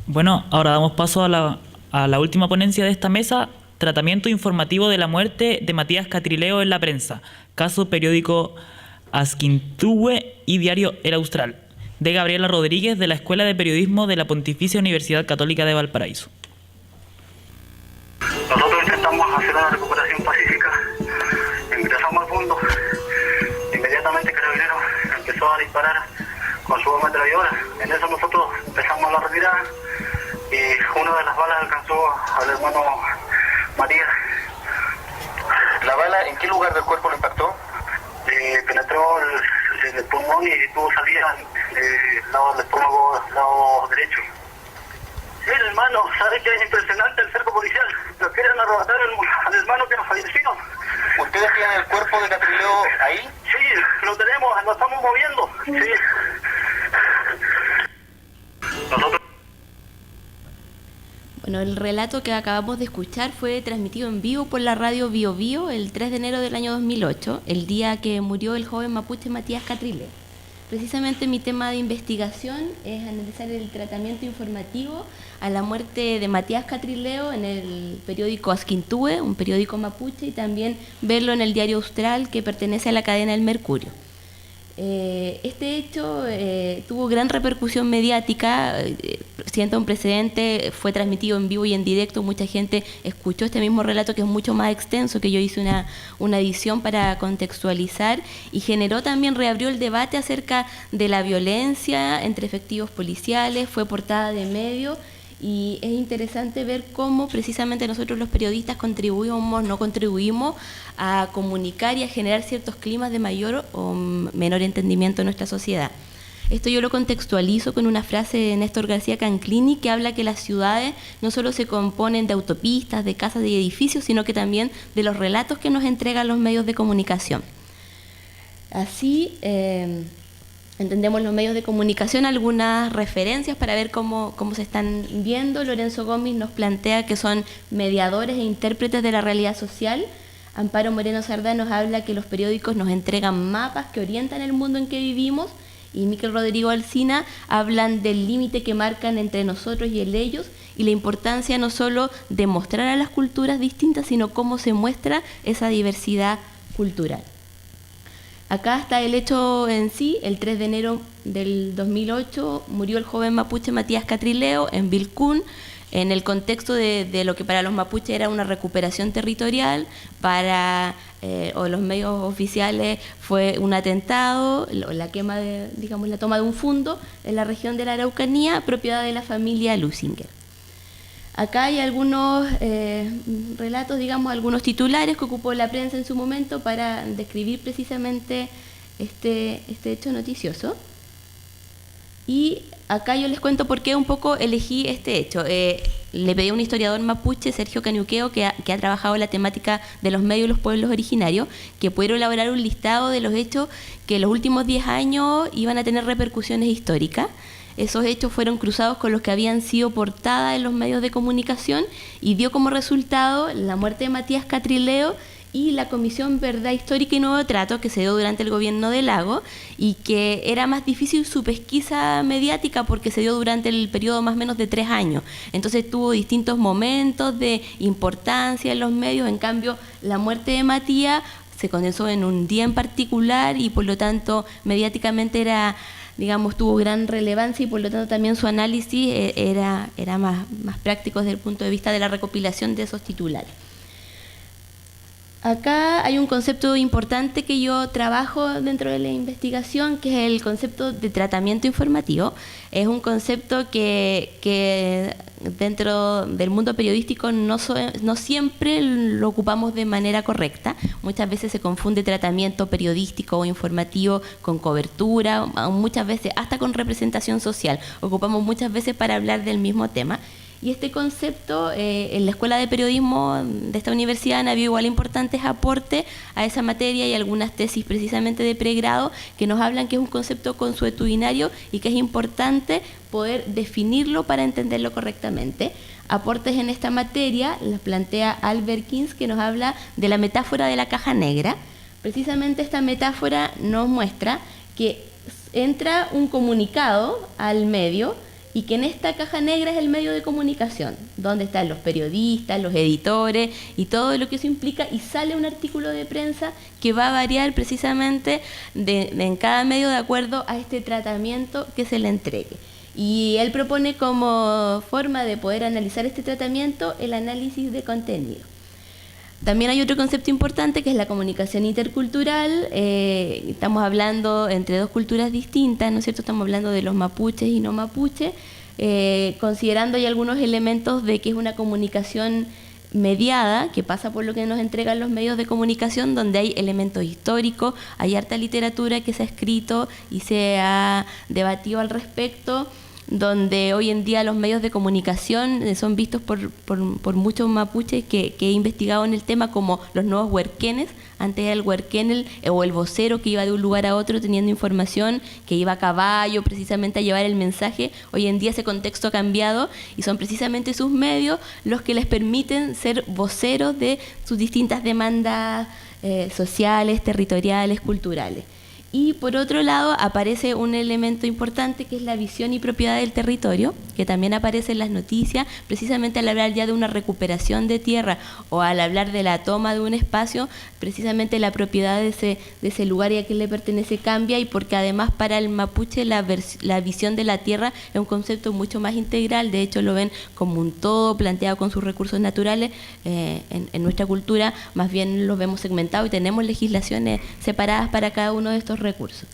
Bueno, ahora damos paso a la última ponencia de esta mesa, tratamiento informativo de la muerte de Matías Catrileo en la prensa, caso periódico Asquintúe y diario El Austral, de Gabriela Rodríguez de la Escuela de Periodismo de la Pontificia Universidad Católica de Valparaíso. Nosotros intentamos hacer una recuperación pacífica, ingresamos al fondo, inmediatamente Carabineros empezó a disparar con su ametralladora. En eso nosotros empezamos la retirada y una de las balas alcanzó al hermano Matías. ¿La bala en qué lugar del cuerpo lo impactó? Penetró el pulmón y tuvo salida lado del estómago, lado derecho. Mira, hermano, ¿sabes que es impresionante el cerco policial? Nos quieren arrebatar al hermano que nos falleció. ¿Ustedes tienen el cuerpo de Catrileo ahí? Sí, lo tenemos, lo estamos moviendo. Sí. Nosotros... Bueno, el relato que acabamos de escuchar fue transmitido en vivo por la radio Bio Bio el 3 de enero del año 2008, el día que murió el joven mapuche Matías Catrileo. Precisamente mi tema de investigación es analizar el tratamiento informativo a la muerte de Matías Catrileo en el periódico Asquintúe, un periódico mapuche, y también verlo en el diario Austral, que pertenece a la cadena El Mercurio. Este hecho tuvo gran repercusión mediática, sienta un precedente, fue transmitido en vivo y en directo, mucha gente escuchó este mismo relato que es mucho más extenso, que yo hice una edición para contextualizar, y generó también, reabrió el debate acerca de la violencia entre efectivos policiales, fue portada de medio. Y es interesante ver cómo precisamente nosotros los periodistas no contribuimos a comunicar y a generar ciertos climas de mayor o menor entendimiento en nuestra sociedad. Esto yo lo contextualizo con una frase de Néstor García Canclini, que habla que las ciudades no solo se componen de autopistas, de casas y edificios, sino que también de los relatos que nos entregan los medios de comunicación. Así... entendemos los medios de comunicación, algunas referencias para ver cómo se están viendo. Lorenzo Gómez nos plantea que son mediadores e intérpretes de la realidad social. Amparo Moreno Sardá nos habla que los periódicos nos entregan mapas que orientan el mundo en que vivimos. Y Miquel Rodrigo Alsina hablan del límite que marcan entre nosotros y el ellos, y la importancia no solo de mostrar a las culturas distintas, sino cómo se muestra esa diversidad cultural. Acá está el hecho en sí. El 3 de enero del 2008 murió el joven mapuche Matías Catrileo en Vilcún, en el contexto de lo que para los mapuches era una recuperación territorial, para los medios oficiales fue un atentado, la quema la toma de un fundo en la región de la Araucanía, propiedad de la familia Lusinger. Acá hay algunos relatos, algunos titulares que ocupó la prensa en su momento para describir precisamente este hecho noticioso. Y acá yo les cuento por qué un poco elegí este hecho. Le pedí a un historiador mapuche, Sergio Cañuqueo, que ha trabajado la temática de los medios y los pueblos originarios, que pudiera elaborar un listado de los hechos que en los últimos 10 años iban a tener repercusiones históricas. Esos hechos fueron cruzados con los que habían sido portada en los medios de comunicación y dio como resultado la muerte de Matías Catrileo y la Comisión Verdad Histórica y Nuevo Trato, que se dio durante el gobierno de Lago, y que era más difícil su pesquisa mediática porque se dio durante el periodo más o menos de 3 años. Entonces tuvo distintos momentos de importancia en los medios. En cambio, la muerte de Matías se condensó en un día en particular y por lo tanto mediáticamente tuvo gran relevancia, y por lo tanto también su análisis era más práctico desde el punto de vista de la recopilación de esos titulares. Acá hay un concepto importante que yo trabajo dentro de la investigación, que es el concepto de tratamiento informativo. Es un concepto que dentro del mundo periodístico no siempre lo ocupamos de manera correcta. Muchas veces se confunde tratamiento periodístico o informativo con cobertura, muchas veces hasta con representación social. Ocupamos muchas veces para hablar del mismo tema. Y este concepto, en la Escuela de Periodismo de esta universidad han habido igual importantes aportes a esa materia, y algunas tesis precisamente de pregrado que nos hablan que es un concepto consuetudinario y que es importante poder definirlo para entenderlo correctamente. Aportes en esta materia los plantea Albert Kins, que nos habla de la metáfora de la caja negra. Precisamente esta metáfora nos muestra que entra un comunicado al medio y que en esta caja negra es el medio de comunicación, donde están los periodistas, los editores y todo lo que eso implica, y sale un artículo de prensa que va a variar precisamente en cada medio de acuerdo a este tratamiento que se le entregue. Y él propone como forma de poder analizar este tratamiento el análisis de contenido. También hay otro concepto importante que es la comunicación intercultural. Estamos hablando entre dos culturas distintas, ¿no es cierto? Estamos hablando de los mapuches y no mapuches, considerando hay algunos elementos de que es una comunicación mediada, que pasa por lo que nos entregan los medios de comunicación, donde hay elementos históricos, hay harta literatura que se ha escrito y se ha debatido al respecto, donde hoy en día los medios de comunicación son vistos por muchos mapuches que he investigado en el tema como los nuevos huerquenes. Antes era el huerquén o el vocero que iba de un lugar a otro teniendo información, que iba a caballo precisamente a llevar el mensaje. Hoy en día ese contexto ha cambiado y son precisamente sus medios los que les permiten ser voceros de sus distintas demandas sociales, territoriales, culturales. Y por otro lado aparece un elemento importante que es la visión y propiedad del territorio, que también aparece en las noticias, precisamente al hablar ya de una recuperación de tierra o al hablar de la toma de un espacio, precisamente la propiedad de ese lugar y a quién le pertenece cambia, y porque además para el mapuche la visión de la tierra es un concepto mucho más integral. De hecho lo ven como un todo planteado con sus recursos naturales. En nuestra cultura más bien los vemos segmentados y tenemos legislaciones separadas para cada uno de estos recursos.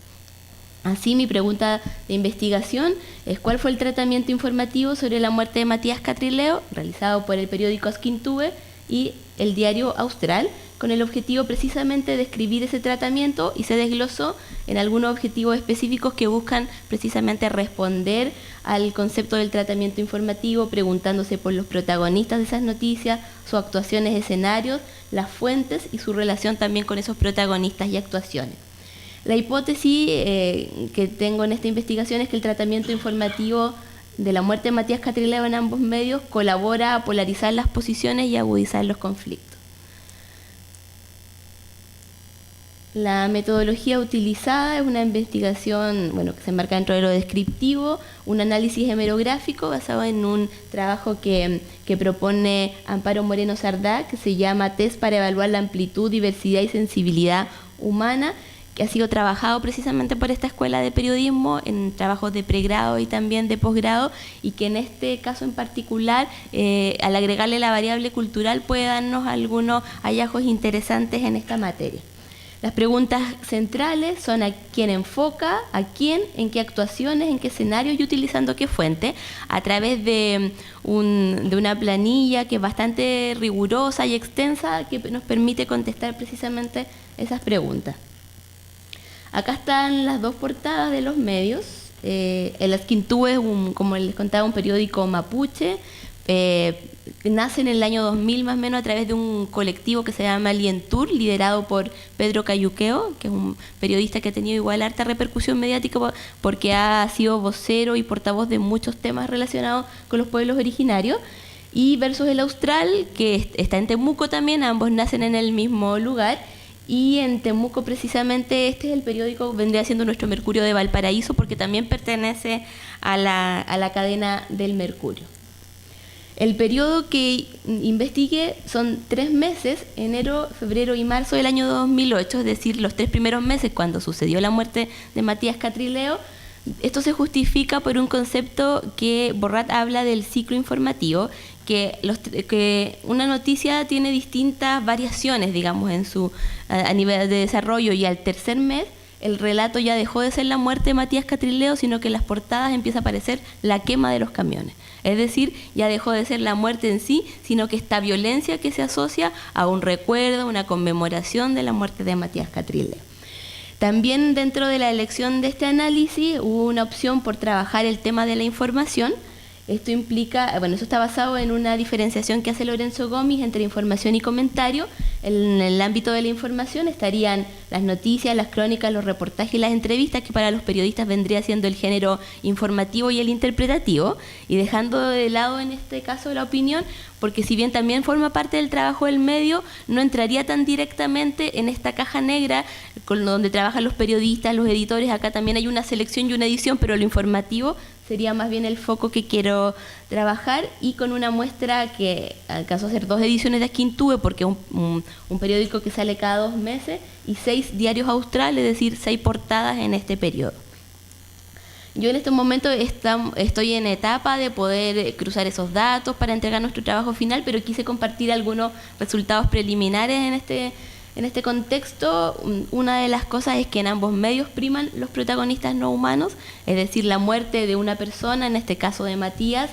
Así, mi pregunta de investigación es: ¿cuál fue el tratamiento informativo sobre la muerte de Matías Catrileo realizado por el periódico Asquintúe y el diario Austral, con el objetivo precisamente de escribir ese tratamiento, y se desglosó en algunos objetivos específicos que buscan precisamente responder al concepto del tratamiento informativo, preguntándose por los protagonistas de esas noticias, sus actuaciones, escenarios, las fuentes y su relación también con esos protagonistas y actuaciones? La hipótesis que tengo en esta investigación es que el tratamiento informativo de la muerte de Matías Catrileo en ambos medios colabora a polarizar las posiciones y agudizar los conflictos. La metodología utilizada es una investigación, que se enmarca dentro de lo descriptivo, un análisis hemerográfico basado en un trabajo que propone Amparo Moreno Sardá, que se llama Test para evaluar la amplitud, diversidad y sensibilidad humana, que ha sido trabajado precisamente por esta escuela de periodismo en trabajos de pregrado y también de posgrado, y que en este caso en particular, al agregarle la variable cultural, puede darnos algunos hallazgos interesantes en esta materia. Las preguntas centrales son: ¿a quién enfoca? ¿A quién? ¿En qué actuaciones? ¿En qué escenarios? Y utilizando qué fuente, a través de una planilla que es bastante rigurosa y extensa, que nos permite contestar precisamente esas preguntas. Acá están las dos portadas de los medios. El Asquintúe es, como les contaba, un periódico mapuche. Nace en el año 2000 más o menos a través de un colectivo que se llama Lientur, liderado por Pedro Cayuqueo, que es un periodista que ha tenido igual harta repercusión mediática porque ha sido vocero y portavoz de muchos temas relacionados con los pueblos originarios. Y versus el Austral, que está en Temuco también, ambos nacen en el mismo lugar. Y en Temuco precisamente este es el periódico, vendría siendo nuestro Mercurio de Valparaíso, porque también pertenece a la cadena del Mercurio. El periodo que investigué son 3 meses, enero, febrero y marzo del año 2008, es decir, los 3 primeros meses cuando sucedió la muerte de Matías Catrileo. Esto se justifica por un concepto que Borrat habla del ciclo informativo, que una noticia tiene distintas variaciones, digamos, a nivel de desarrollo, y al tercer mes el relato ya dejó de ser la muerte de Matías Catrileo, sino que en las portadas empieza a aparecer la quema de los camiones. Es decir, ya dejó de ser la muerte en sí, sino que esta violencia que se asocia a un recuerdo, una conmemoración de la muerte de Matías Catrileo. También dentro de la elección de este análisis hubo una opción por trabajar el tema de la información. Esto implica, eso está basado en una diferenciación que hace Lorenzo Gómez entre información y comentario. En el ámbito de la información estarían las noticias, las crónicas, los reportajes y las entrevistas, que para los periodistas vendría siendo el género informativo y el interpretativo, y dejando de lado en este caso la opinión, porque si bien también forma parte del trabajo del medio, no entraría tan directamente en esta caja negra con donde trabajan los periodistas, los editores. Acá también hay una selección y una edición, pero lo informativo sería más bien el foco que quiero trabajar, y con una muestra que alcanzó a hacer 2 ediciones de Asquintúe, porque es un periódico que sale cada 2 meses, y 6 diarios australes, es decir, 6 portadas en este periodo. Yo en estos momentos estoy en etapa de poder cruzar esos datos para entregar nuestro trabajo final, pero quise compartir algunos resultados preliminares en este contexto. Una de las cosas es que en ambos medios priman los protagonistas no humanos, es decir, la muerte de una persona, en este caso de Matías,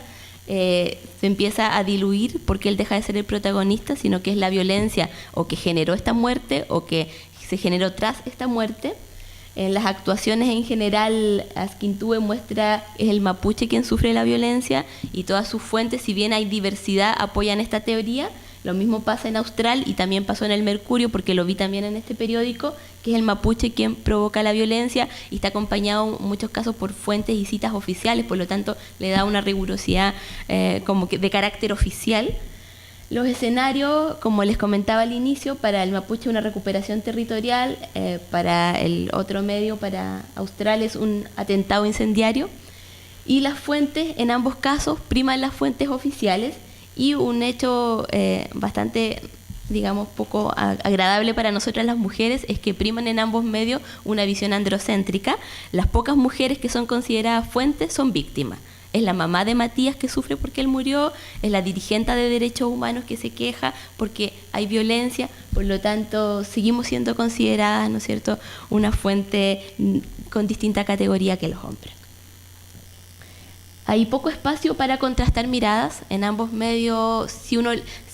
se empieza a diluir porque él deja de ser el protagonista, sino que es la violencia o que generó esta muerte o que se generó tras esta muerte. En las actuaciones en general, Asquintúe muestra es el mapuche quien sufre la violencia, y todas sus fuentes, si bien hay diversidad, apoyan esta teoría. Lo mismo pasa en Austral y también pasó en el Mercurio, porque lo vi también en este periódico, que es el mapuche quien provoca la violencia, y está acompañado en muchos casos por fuentes y citas oficiales, por lo tanto le da una rigurosidad como que de carácter oficial. Los escenarios, como les comentaba al inicio, para el mapuche una recuperación territorial, para el otro medio, para Austral, es un atentado incendiario, y las fuentes, en ambos casos, priman las fuentes oficiales, y un hecho bastante, digamos, poco agradable para nosotras las mujeres es que priman en ambos medios una visión androcéntrica. Las pocas mujeres que son consideradas fuentes son víctimas. Es la mamá de Matías que sufre porque él murió, es la dirigente de derechos humanos que se queja porque hay violencia, por lo tanto seguimos siendo consideradas, ¿no es cierto?, una fuente con distinta categoría que los hombres. Hay poco espacio para contrastar miradas en ambos medios.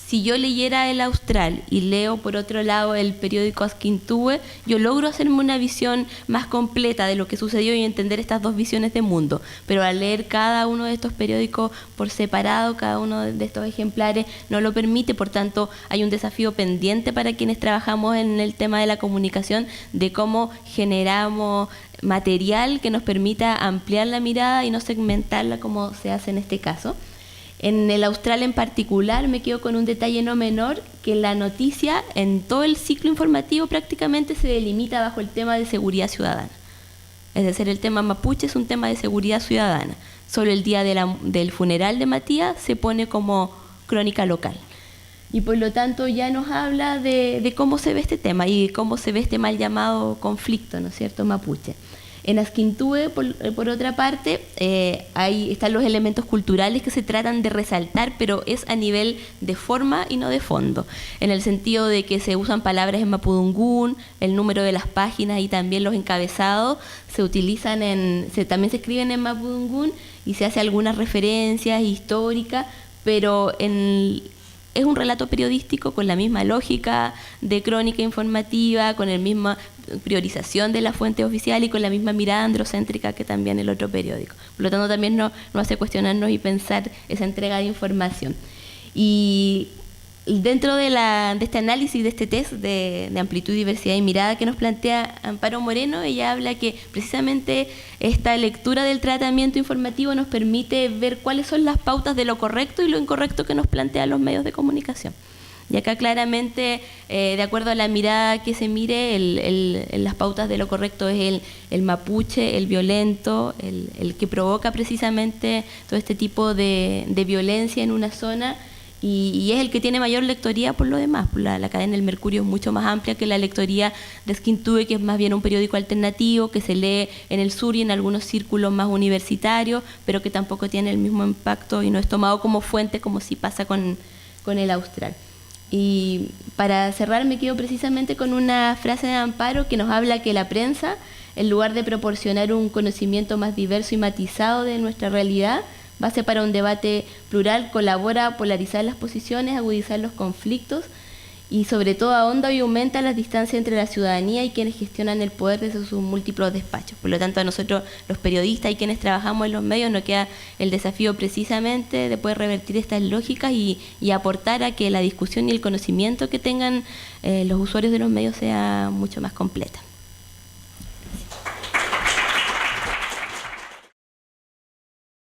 Si yo leyera el Austral y leo por otro lado el periódico Asquintúe, yo logro hacerme una visión más completa de lo que sucedió y entender estas dos visiones de mundo. Pero al leer cada uno de estos periódicos por separado, cada uno de estos ejemplares no lo permite, por tanto hay un desafío pendiente para quienes trabajamos en el tema de la comunicación, de cómo generamos material que nos permita ampliar la mirada y no segmentarla como se hace en este caso. En el Austral en particular me quedo con un detalle no menor, que la noticia en todo el ciclo informativo prácticamente se delimita bajo el tema de seguridad ciudadana. Es decir, el tema mapuche es un tema de seguridad ciudadana. Solo el día del funeral de Matías se pone como crónica local. Y por lo tanto ya nos habla de cómo se ve este tema y cómo se ve este mal llamado conflicto, ¿no es cierto?, mapuche. En Asquintúe, por otra parte, ahí están los elementos culturales que se tratan de resaltar, pero es a nivel de forma y no de fondo, en el sentido de que se usan palabras en mapudungún, el número de las páginas y también los encabezados se utilizan también se escriben en mapudungún y se hace algunas referencias históricas, pero es un relato periodístico con la misma lógica de crónica informativa, con la misma priorización de la fuente oficial y con la misma mirada androcéntrica que también el otro periódico. Por lo tanto, también nos hace cuestionarnos y pensar esa entrega de información. Y dentro de este análisis, de este test de amplitud, diversidad y mirada que nos plantea Amparo Moreno, ella habla que precisamente esta lectura del tratamiento informativo nos permite ver cuáles son las pautas de lo correcto y lo incorrecto que nos plantean los medios de comunicación. Y acá claramente, de acuerdo a la mirada que se mire, las pautas de lo correcto es el mapuche, el violento, el que provoca precisamente todo este tipo de violencia en una zona, y es el que tiene mayor lectoría por lo demás. La cadena del Mercurio es mucho más amplia que la lectoría de Asquintúe, que es más bien un periódico alternativo que se lee en el sur y en algunos círculos más universitarios, pero que tampoco tiene el mismo impacto y no es tomado como fuente como sí pasa con el Austral. Y para cerrar me quedo precisamente con una frase de Amparo que nos habla que la prensa, en lugar de proporcionar un conocimiento más diverso y matizado de nuestra realidad, base para un debate plural, colabora a polarizar las posiciones, agudizar los conflictos y sobre todo ahonda y aumenta las distancias entre la ciudadanía y quienes gestionan el poder desde sus múltiples despachos. Por lo tanto, a nosotros los periodistas y quienes trabajamos en los medios nos queda el desafío precisamente de poder revertir estas lógicas y aportar a que la discusión y el conocimiento que tengan los usuarios de los medios sea mucho más completa.